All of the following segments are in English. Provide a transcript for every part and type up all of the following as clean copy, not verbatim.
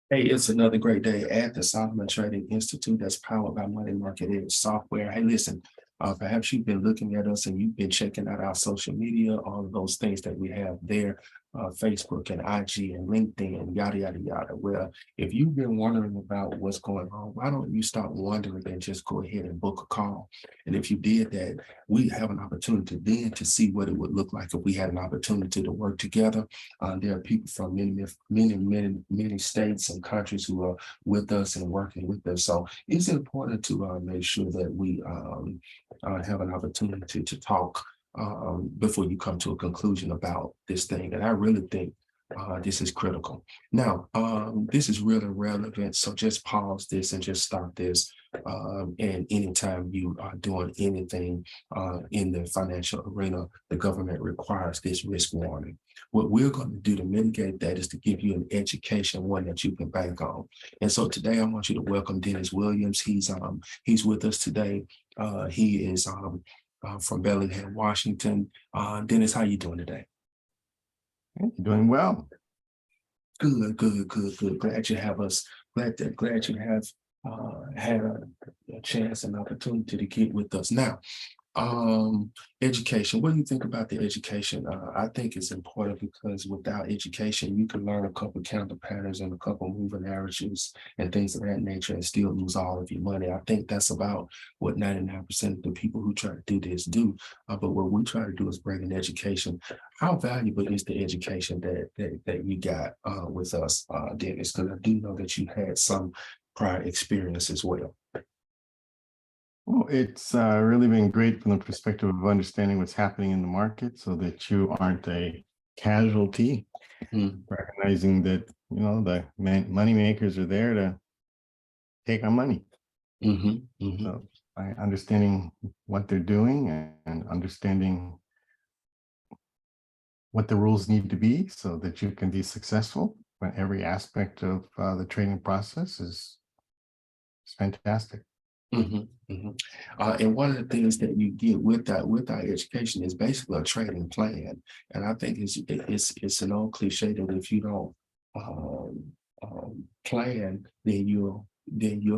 Hey, it's another great day at the Solomon Trading Institute that's powered by Money Market Edge software. Hey, listen, perhaps you've been looking at us and you've been checking out our social media, all of those things that we have there, Facebook and IG and LinkedIn and yada, yada, yada. Well, if you've been wondering about what's going on, why don't you stop wondering and just go ahead and book a call? And if you did that, we have an opportunity then to see what it would look like if we had an opportunity to work together. There are people from many states and countries who are with us and working with us. So it's important to make sure that we have an opportunity to talk before you come to a conclusion about this thing. And I really think this is critical. Now, this is really relevant. So just pause this and just stop this. And anytime you are doing anything in the financial arena, the government requires this risk warning. What we're going to do to mitigate that is to give you an education, one that you can bank on. And so today I want you to welcome Dennis Williams. He's with us today. He is from Bellingham, Washington. Dennis, how you doing today? You're doing well. Good. Glad you have us. Glad you have had a chance and opportunity to get with us. Now, education. What do you think about the education? I think it's important because without education, you can learn a couple counter patterns and a couple moving averages and things of that nature and still lose all of your money. I think that's about what 99% of the people who try to do this do. But what we try to do is bring an education. How valuable is the education that you got with us, Dennis? Because I do know that you had some prior experience as well. Well, it's really been great from the perspective of understanding what's happening in the market so that you aren't a casualty, recognizing that, the money makers are there to take our money. So by understanding what they're doing and understanding what the rules need to be so that you can be successful in every aspect of the trading process is fantastic. And one of the things that you get with our education is basically a trading plan. And I think it's an old cliche that if you don't plan, then you'll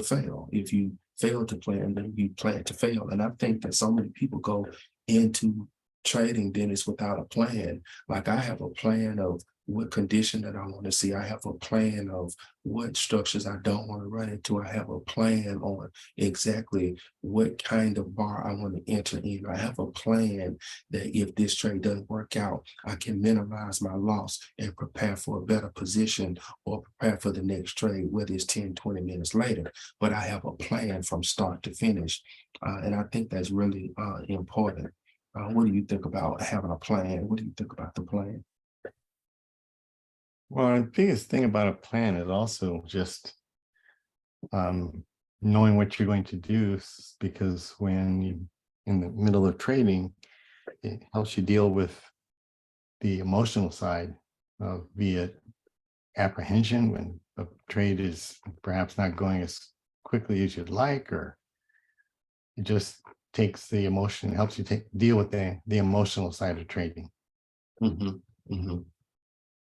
fail. If you fail to plan, then you plan to fail. And I think that so many people go into trading, Dennis, without a plan. Like I have a plan of what condition that I want to see. I have a plan of what structures I don't want to run into. I have a plan on exactly what kind of bar I want to enter in. I have a plan that if this trade doesn't work out, I can minimize my loss and prepare for a better position or prepare for the next trade, whether it's 10, 20 minutes later. But I have a plan from start to finish. And I think that's really important. What do you think about having a plan? What do you think about the plan? Well, the biggest thing about a plan is also just knowing what you're going to do, because when you in the middle of trading, it helps you deal with the emotional side of be it apprehension when the trade is perhaps not going as quickly as you'd like, or it just takes the emotion, helps you deal with the emotional side of trading. hmm hmm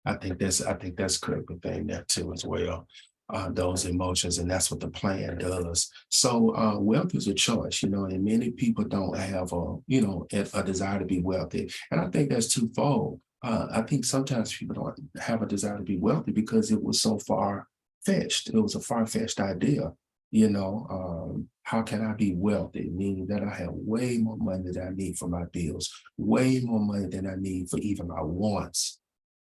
I think that's a critical thing there too as well. Those emotions, and that's what the plan does. So wealth is a choice, and many people don't have a desire to be wealthy. And I think that's twofold. I think sometimes people don't have a desire to be wealthy because it was so far fetched. It was a far-fetched idea. How can I be wealthy? Meaning that I have way more money than I need for my bills, way more money than I need for even my wants.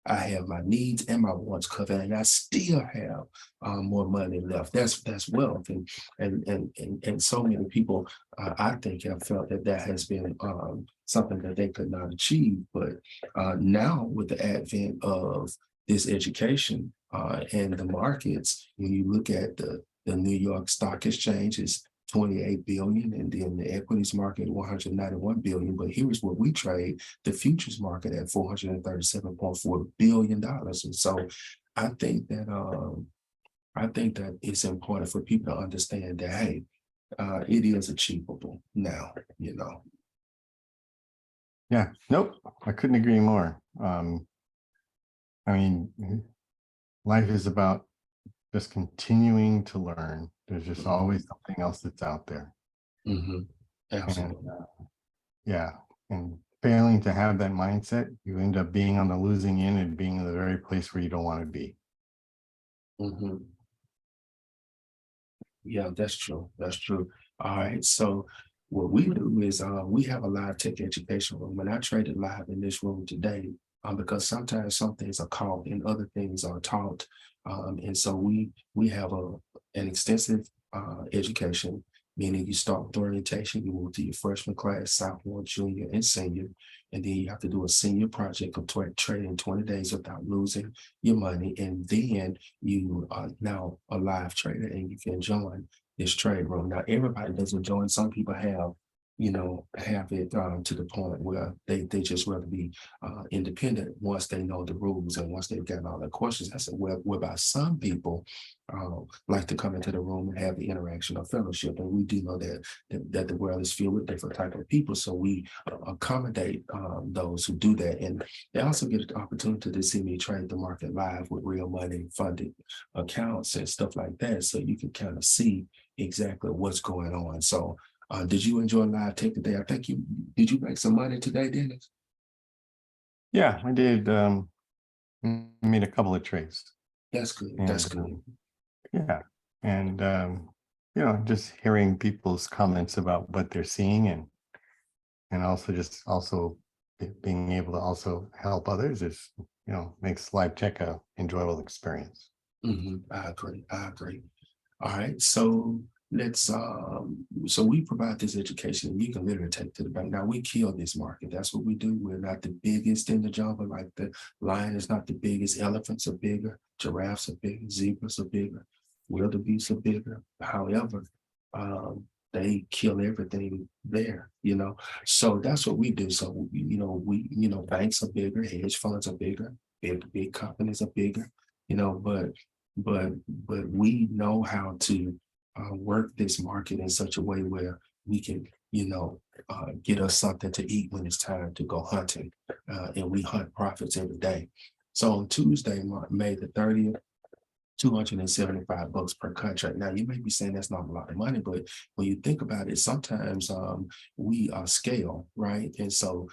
I have my needs and my wants covered, and I still have more money left. That's wealth, and so many people, I think, have felt that has been something that they could not achieve. But now, with the advent of this education and the markets, when you look at the New York Stock Exchange, is 28 billion, and then the equities market 191 billion. But here's what we trade: the futures market at $437.4 billion. And so I think that it's important for people to understand that, hey, it is achievable now. Yeah, nope, I couldn't agree more. I mean, life is about just continuing to learn. There's just Mhm. always something else that's out there. Mhm. And Absolutely. yeah, and failing to have that mindset, you end up being on the losing end and being in the very place where you don't want to be. Mhm. Yeah, that's true. That's true. All right. So what we do is we have a live tech education room. And I traded live in this room today because sometimes some things are called and other things are taught. And so we have an extensive education, meaning you start with orientation, you move to your freshman class, sophomore, junior, and senior. And then you have to do a senior project of trading 20 days without losing your money. And then you are now a live trader and you can join this trade room. Now, everybody doesn't join. Some people have it to the point where they just rather be independent once they know the rules and once they've got all the questions. I said, well, whereby some people like to come into the room and have the interaction of fellowship. And we do know that the world is filled with different type of people. So we accommodate those who do that. And they also get the opportunity to see me trade the market live with real money funded accounts and stuff like that. So you can kind of see exactly what's going on. So did you enjoy live tech today? I think did you make some money today, Dennis? Yeah, I did made a couple of trades. That's good. That's And good. yeah, and just hearing people's comments about what they're seeing, and also just also being able to also help others is, makes live tech a enjoyable experience. I agree. I agree. All right. So let's so we provide this education and you can literally take to the bank. Now we kill this market. That's what we do. We're not the biggest in the jungle, like the lion is not the biggest, elephants are bigger, giraffes are bigger, zebras are bigger, wildebeests are bigger. However, they kill everything there. So that's what we do. So banks are bigger, hedge funds are bigger, big companies are bigger, but but we know how to work this market in such a way where we can, get us something to eat when it's time to go hunting, and we hunt profits every day. So on Tuesday, May the 30th, $275 per contract. Now you may be saying that's not a lot of money, but when you think about it, sometimes we scale, right? And so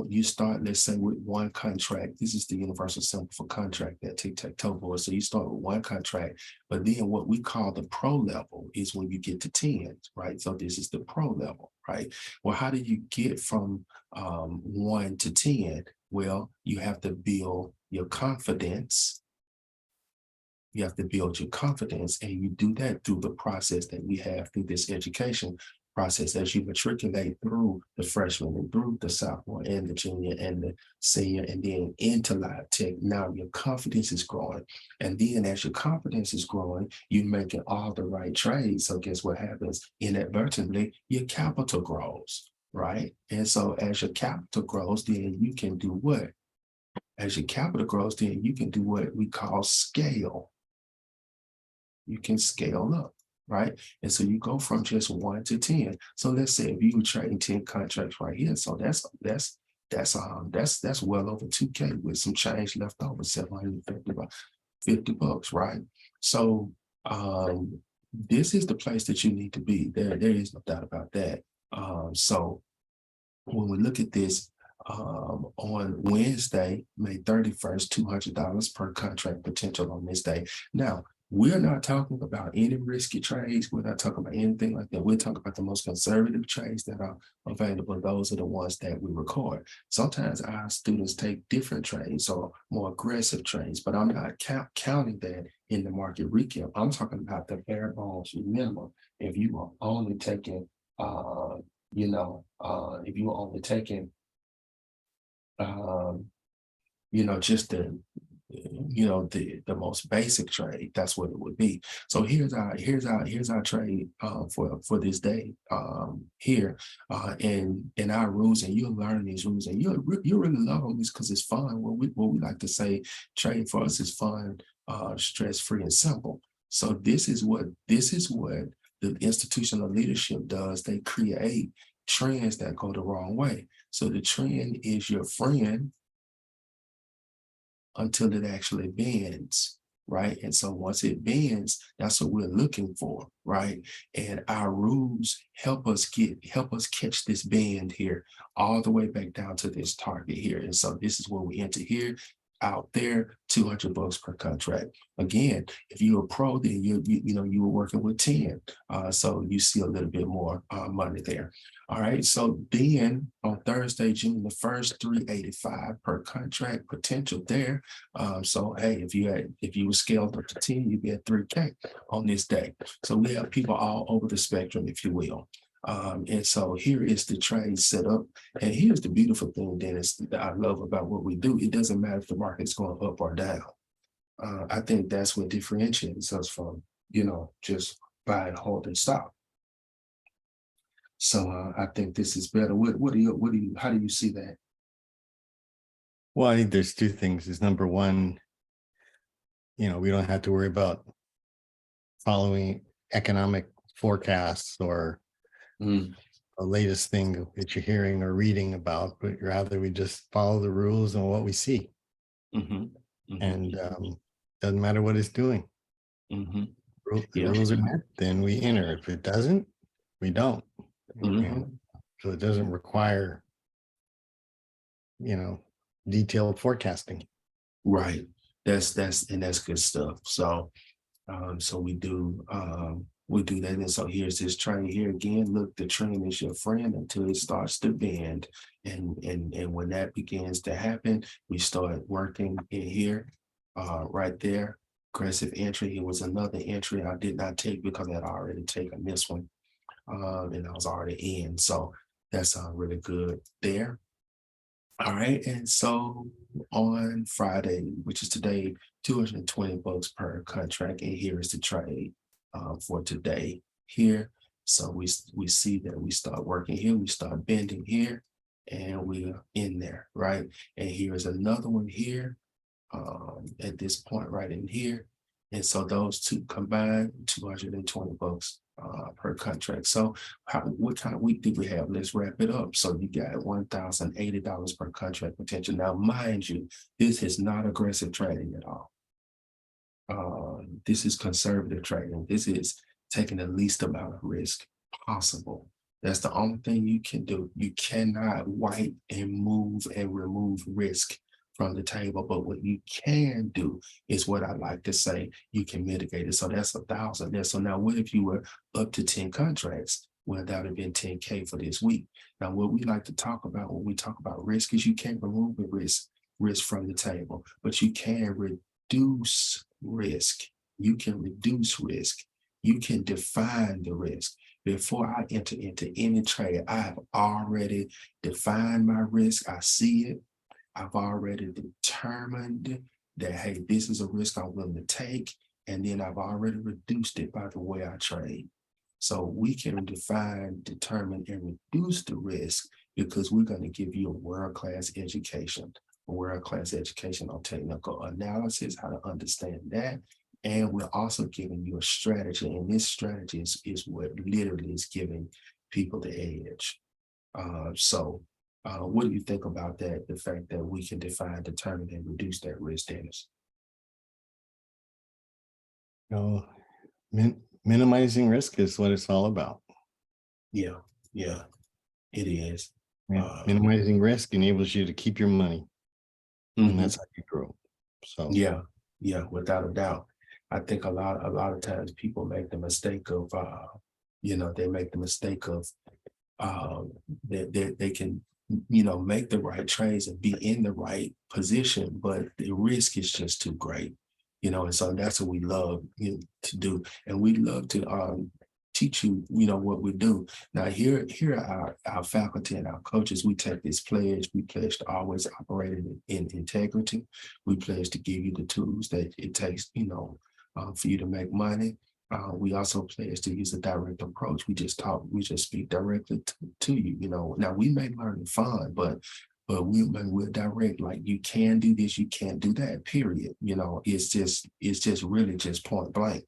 you start, let's say, with one contract. This is the universal symbol for contract, that tic-tac-toe board. So you start with one contract, but then what we call the pro level is when you get to 10, right? So this is the pro level, right? Well, how do you get from 1 to 10? Well, you have to build your confidence. You have to build your confidence, and you do that through the process that we have through this education process as you matriculate through the freshman and through the sophomore and the junior and the senior and then into live tech. Now your confidence is growing. And then as your confidence is growing, you're making all the right trades. So guess what happens? Inadvertently, your capital grows, right? And so as your capital grows, then you can do what? As your capital grows, then you can do what we call scale. You can scale up, right? And so you go from just 1 to 10. So let's say if you were trading 10 contracts right here, so that's well over 2K with some change left over, 750 $50, right? So this is the place that you need to be. There is no doubt about that. So when we look at this on Wednesday, May 31st, $200 per contract potential on this day. Now, we're not talking about any risky trades. We're not talking about anything like that. We're talking about the most conservative trades that are available. Those are the ones that we record. Sometimes our students take different trades or more aggressive trades, but I'm not counting that in the market recap. I'm talking about the bare bones minimum. If you are only taking if you were only taking, um, just the most basic trade, that's what it would be. So here's our trade for this day here and our rules, and you'll learn these rules, and you really love them because it's fun. What we like to say, trading for us is fun, stress-free, and simple. So this is what the institutional leadership does. They create trends that go the wrong way. So the trend is your friend until it actually bends. right? And so once it bends, that's what we're looking for, right? And our rules help us catch this bend here all the way back down to this target here. And so this is where we enter here, out there, $200 per contract. Again, if you're a pro, then you were working with 10. So you see a little bit more money there. All right. So then on Thursday, June the 1st, 385 per contract potential there. So hey, if you were scaled up to 10, you get 3K on this day. So we have people all over the spectrum, if you will. And so here is the trade set up. And here's the beautiful thing, Dennis, that I love about what we do. It doesn't matter if the market's going up or down. I think that's what differentiates us from, just buy and hold and stop. So I think this is better. How do you see that? Well, I think there's two things. Is number one, we don't have to worry about following economic forecasts or the latest thing that you're hearing or reading about, but rather we just follow the rules and what we see. And doesn't matter what it's doing. The rules are met, then we enter. If it doesn't, we don't. So it doesn't require, detailed forecasting. Right. That's good stuff. So so we do that. And so here's this trend here again. Look, the trend is your friend until it starts to bend. And when that begins to happen, we start working in here, right there. Aggressive entry. Here was another entry I did not take because I had already taken this one. And I was already in. So that's really good there. All right. And so on Friday, which is today, $220 per contract. And here is the trade for today here. So we see that we start working here, we start bending here, and we're in there, right? And here is another one here at this point right in here. And so those two combined, $220 per contract. So what kind of week did we have? Let's wrap it up. So you got $1,080 per contract potential. Now, mind you, this is not aggressive trading at all. This is conservative trading. This is taking the least amount of risk possible. That's the only thing you can do. You cannot wipe and move and remove risk from the table, but what you can do is what I like to say, you can mitigate it. So that's 1,000 there. So now what if you were up to 10 contracts? Well, that would have been 10K for this week. Now, what we like to talk about when we talk about risk is you can't remove the risk from the table, but you can reduce risk. You can reduce risk. You can define the risk. Before I enter into any trade, I have already defined my risk. I see it. I've already determined that, hey, this is a risk I'm willing to take. And then I've already reduced it by the way I trade. So we can define, determine, and reduce the risk because we're going to give you a world-class education on technical analysis, how to understand that. And we're also giving you a strategy. And this strategy is what literally is giving people the edge. What do you think about that? The fact that we can define, determine, and reduce that risk, Dennis? Minimizing risk is what it's all about. Yeah, it is. Minimizing risk enables you to keep your money, and that's how you grow. So yeah, without a doubt. I think a lot of times people make the mistake of, they make the mistake of they can make the right trades and be in the right position, but the risk is just too great, and so that's what we love to do. And we love to teach you, what we do. Now here are our faculty and our coaches. We take this pledge. We pledge to always operate in integrity. We pledge to give you the tools that it takes, for you to make money. We also pledge to use a direct approach. We just speak directly to you. Now we may learn it fun, but we're direct. Like, you can do this, you can't do that. Period. It's just really just point blank.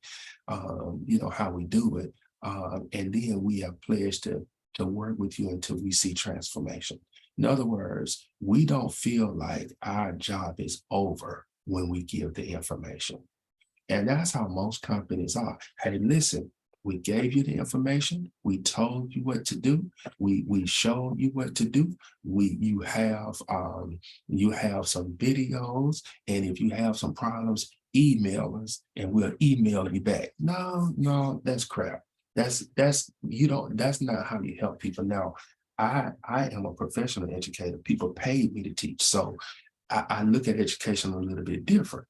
How we do it, and then we have pledged to work with you until we see transformation. In other words, we don't feel like our job is over when we give the information. And that's how most companies are. Hey, listen, we gave you the information. We told you what to do. We showed you what to do. You have some videos, and if you have some problems, email us and we'll email you back. No, that's crap. That's you don't that's not how you help people. Now, I am a professional educator. People paid me to teach. So I look at education a little bit different.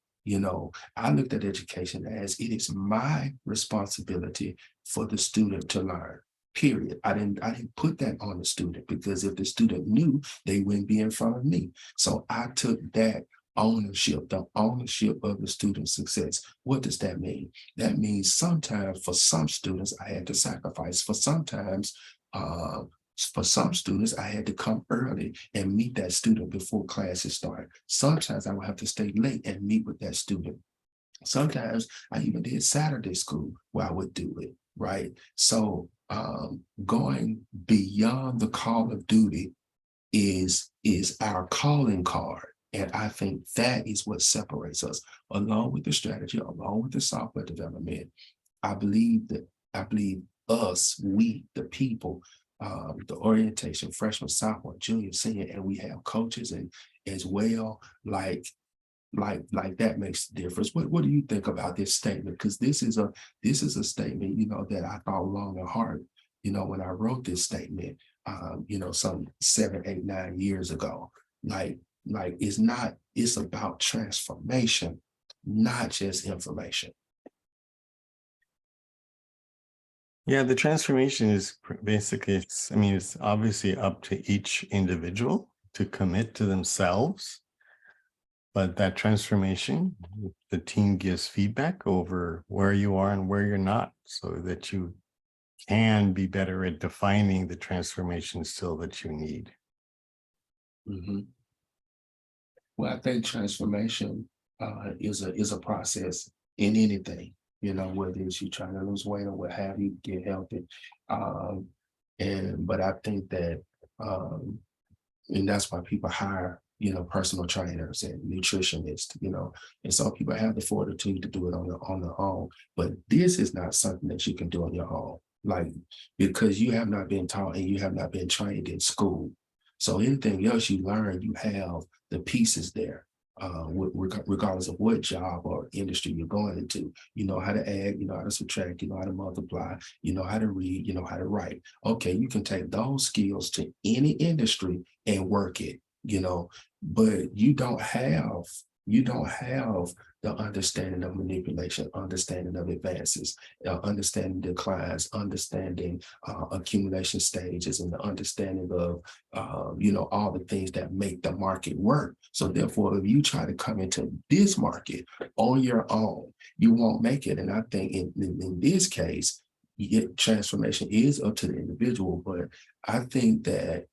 I looked at education as it is my responsibility for the student to learn. Period. I didn't put that on the student, because if the student knew, they wouldn't be in front of me. So I took that ownership, the ownership of the student's success. What does that mean? That means sometimes for some students, I had to sacrifice. Uh, for some students, I had to come early and meet that student before classes start. Sometimes I would have to stay late and meet with that student. Sometimes I even did Saturday school where I would do it, right? So going beyond the call of duty is our calling card. And I think that is what separates us, along with the strategy, along with the software development. I believe that we, the people, the orientation, freshman, sophomore, junior, senior, and we have coaches and as well, like that makes the difference. What do you think about this statement? Because this is a statement, that I thought long and hard, when I wrote this statement, some 7, 8, 9 years ago. It's about transformation, not just information. Yeah, the transformation is basically, it's obviously up to each individual to commit to themselves. But that transformation, the team gives feedback over where you are and where you're not, so that you can be better at defining the transformation still that you need. Mhm. Well, I think transformation is a process in anything, whether it's you trying to lose weight or what have you, get healthy. Um, but I think that and that's why people hire, personal trainers and nutritionists, and some people have the fortitude to do it on their own. But this is not something that you can do on your own, because you have not been taught and you have not been trained in school. So anything else you learn, you have the pieces there, regardless of what job or industry you're going into. You know how to add, you know how to subtract, you know how to multiply, you know how to read, you know how to write. Okay, you can take those skills to any industry and work it, but you don't have the understanding of manipulation, understanding of advances, understanding declines, understanding accumulation stages, and the understanding of all the things that make the market work. So therefore, if you try to come into this market on your own, you won't make it. And I think in this case, transformation is up to the individual, but I think that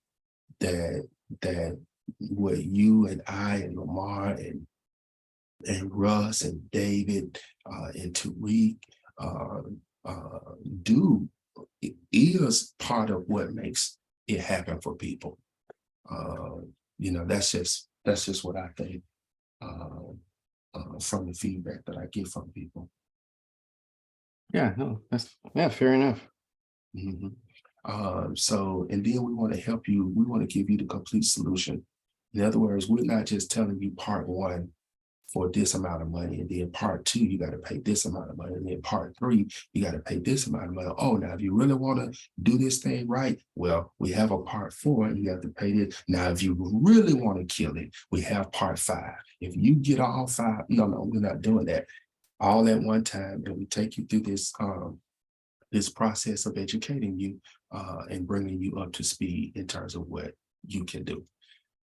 what you and I and Lamar and Russ and David and Tariq uh, do is part of what makes it happen for people. That's just what I think from the feedback that I get from people. Yeah, no, yeah, fair enough. Mhm. And then we want to help you. We want to give you the complete solution. In other words, we're not just telling you part one for this amount of money, and then part two, you got to pay this amount of money, and then part three, you got to pay this amount of money. Oh, now if you really want to do this thing right, well, we have a part four, and you have to pay this. Now, if you really want to kill it, we have part five. If you get all five, no, we're not doing that all at one time, and we take you through this process of educating you and bringing you up to speed in terms of what you can do.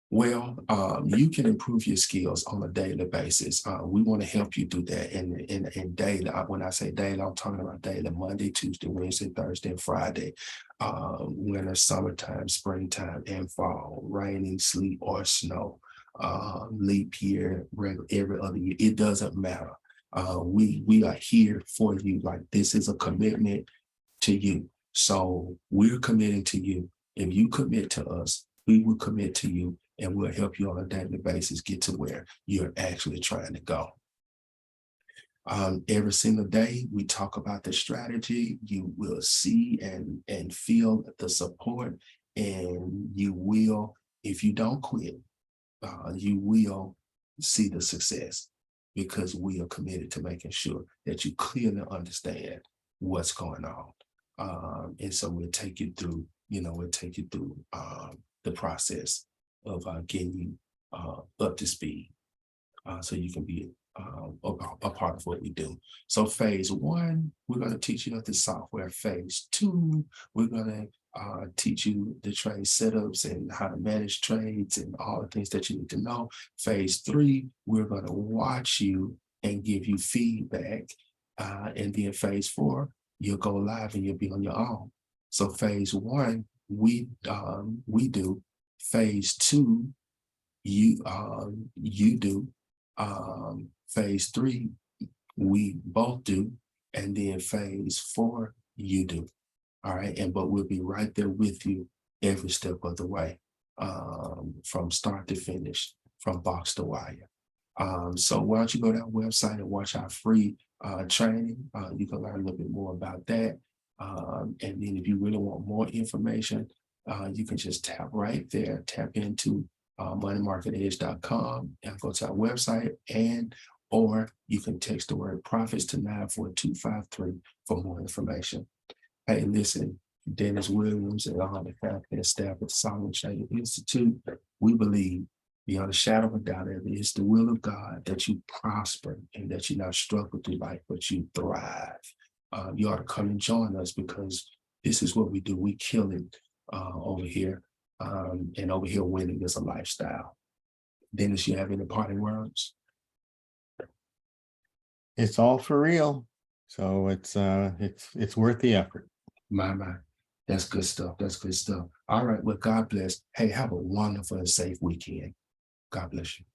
Well, you can improve your skills on a daily basis. We want to help you do that. And daily, when I say daily, I'm talking about daily, Monday, Tuesday, Wednesday, Thursday, and Friday, winter, summertime, springtime, and fall, raining, sleet, or snow, leap year, every other year. It doesn't matter. We are here for you. Like, this is a commitment to you. So we're committing to you. If you commit to us, we will commit to you, and we'll help you on a daily basis get to where you're actually trying to go. Every single day we talk about the strategy. You will see and feel the support, and you will, if you don't quit, you will see the success, because we are committed to making sure that you clearly understand what's going on. And so we'll take you through, we'll take you through the process of getting you up to speed, so you can be a part of what we do. So phase one, we're going to teach you the software. Phase two, we're going to teach you the trade setups and how to manage trades and all the things that you need to know. Phase three, we're going to watch you and give you feedback. And then phase four, you'll go live and you'll be on your own. So phase one, we do. Phase two, you do. Phase three, we both do. And then phase four, you do. All right. But we'll be right there with you every step of the way, from start to finish, from box to wire. So why don't you go to our website and watch our free training? You can learn a little bit more about that. And then if you really want more information, you can just tap right there, tap into moneymarketedge.com and go to our website, or you can text the word profits to 94253 for more information. Hey, listen, Dennis Williams and all the faculty and staff at the Solomon Trading Institute, we believe beyond a shadow of a doubt that it's the will of God that you prosper and that you not struggle through life, but you thrive. You ought to come and join us, because this is what we do. We kill it over here. And over here, winning is a lifestyle. Dennis, you have any parting words? It's all for real. So it's worth the effort. My. That's good stuff. That's good stuff. All right. Well, God bless. Hey, have a wonderful and safe weekend. God bless you.